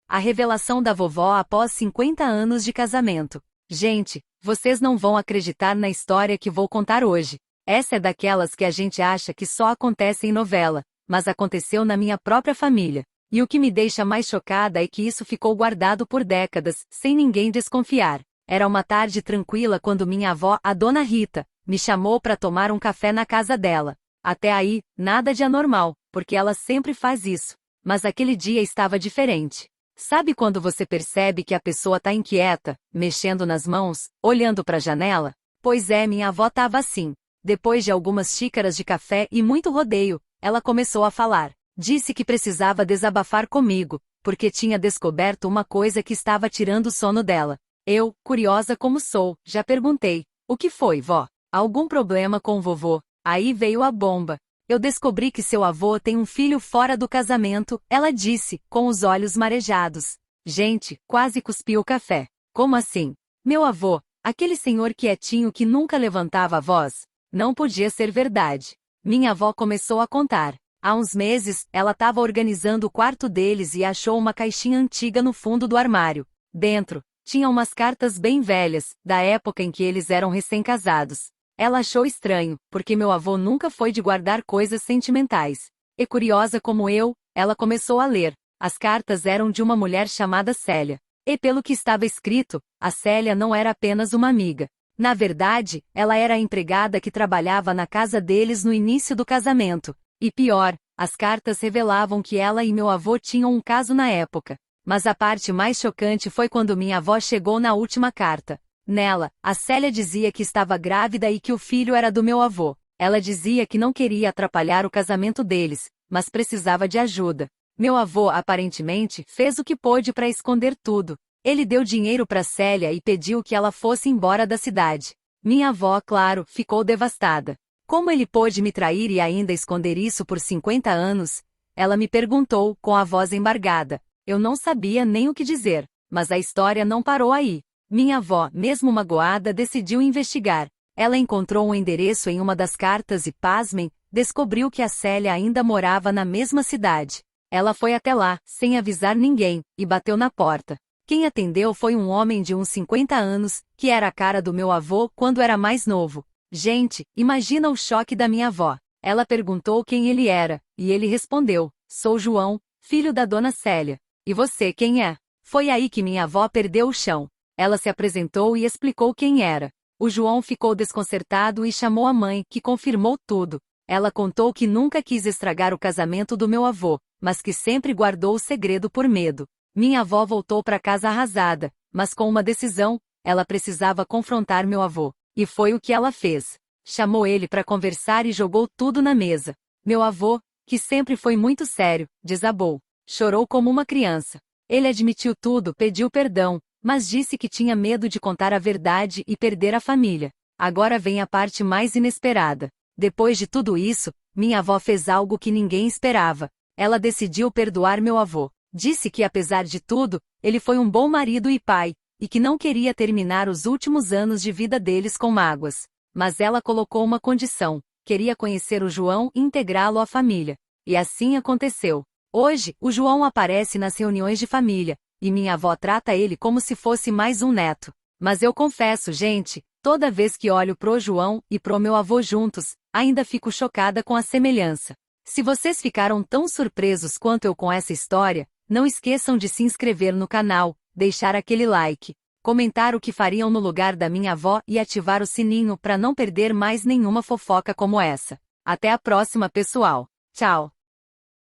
A revelação da vovó após 50 anos de casamento. Gente, vocês não vão acreditar na história que vou contar hoje. Essa é daquelas que a gente acha que só acontece em novela, mas aconteceu na minha própria família. E o que me deixa mais chocada é que isso ficou guardado por décadas, sem ninguém desconfiar. Era uma tarde tranquila quando minha avó, a dona Rita, me chamou para tomar um café na casa dela. Até aí, nada de anormal, porque ela sempre faz isso. Mas aquele dia estava diferente. Sabe quando você percebe que a pessoa tá inquieta, mexendo nas mãos, olhando para a janela? Pois é, minha avó tava assim. Depois de algumas xícaras de café e muito rodeio, ela começou a falar. Disse que precisava desabafar comigo, porque tinha descoberto uma coisa que estava tirando o sono dela. Eu, curiosa como sou, já perguntei. O que foi, vó? Algum problema com o vovô? Aí veio a bomba. Eu descobri que seu avô tem um filho fora do casamento, ela disse, com os olhos marejados. Gente, quase cuspi o café. Como assim? Meu avô, aquele senhor quietinho que nunca levantava a voz? Não podia ser verdade. Minha avó começou a contar. Há uns meses, ela estava organizando o quarto deles e achou uma caixinha antiga no fundo do armário. Dentro, tinha umas cartas bem velhas, da época em que eles eram recém-casados. Ela achou estranho, porque meu avô nunca foi de guardar coisas sentimentais. E curiosa como eu, ela começou a ler. As cartas eram de uma mulher chamada Célia. E pelo que estava escrito, a Célia não era apenas uma amiga. Na verdade, ela era a empregada que trabalhava na casa deles no início do casamento. E pior, as cartas revelavam que ela e meu avô tinham um caso na época. Mas a parte mais chocante foi quando minha avó chegou na última carta. Nela, a Célia dizia que estava grávida e que o filho era do meu avô. Ela dizia que não queria atrapalhar o casamento deles, mas precisava de ajuda. Meu avô, aparentemente, fez o que pôde para esconder tudo. Ele deu dinheiro para Célia e pediu que ela fosse embora da cidade. Minha avó, claro, ficou devastada. Como ele pôde me trair e ainda esconder isso por 50 anos? Ela me perguntou, com a voz embargada. Eu não sabia nem o que dizer, mas a história não parou aí. Minha avó, mesmo magoada, decidiu investigar. Ela encontrou um endereço em uma das cartas e, pasmem, descobriu que a Célia ainda morava na mesma cidade. Ela foi até lá, sem avisar ninguém, e bateu na porta. Quem atendeu foi um homem de uns 50 anos, que era a cara do meu avô quando era mais novo. Gente, imagina o choque da minha avó. Ela perguntou quem ele era, e ele respondeu: sou João, filho da dona Célia. E você quem é? Foi aí que minha avó perdeu o chão. Ela se apresentou e explicou quem era. O João ficou desconcertado e chamou a mãe, que confirmou tudo. Ela contou que nunca quis estragar o casamento do meu avô, mas que sempre guardou o segredo por medo. Minha avó voltou para casa arrasada, mas com uma decisão: ela precisava confrontar meu avô. E foi o que ela fez. Chamou ele para conversar e jogou tudo na mesa. Meu avô, que sempre foi muito sério, desabou. Chorou como uma criança. Ele admitiu tudo, pediu perdão, mas disse que tinha medo de contar a verdade e perder a família. Agora vem a parte mais inesperada. Depois de tudo isso, minha avó fez algo que ninguém esperava. Ela decidiu perdoar meu avô. Disse que apesar de tudo, ele foi um bom marido e pai, e que não queria terminar os últimos anos de vida deles com mágoas. Mas ela colocou uma condição: queria conhecer o João e integrá-lo à família. E assim aconteceu. Hoje, o João aparece nas reuniões de família, e minha avó trata ele como se fosse mais um neto. Mas eu confesso, gente, toda vez que olho pro João e pro meu avô juntos, ainda fico chocada com a semelhança. Se vocês ficaram tão surpresos quanto eu com essa história, não esqueçam de se inscrever no canal, deixar aquele like, comentar o que fariam no lugar da minha avó e ativar o sininho para não perder mais nenhuma fofoca como essa. Até a próxima, pessoal. Tchau!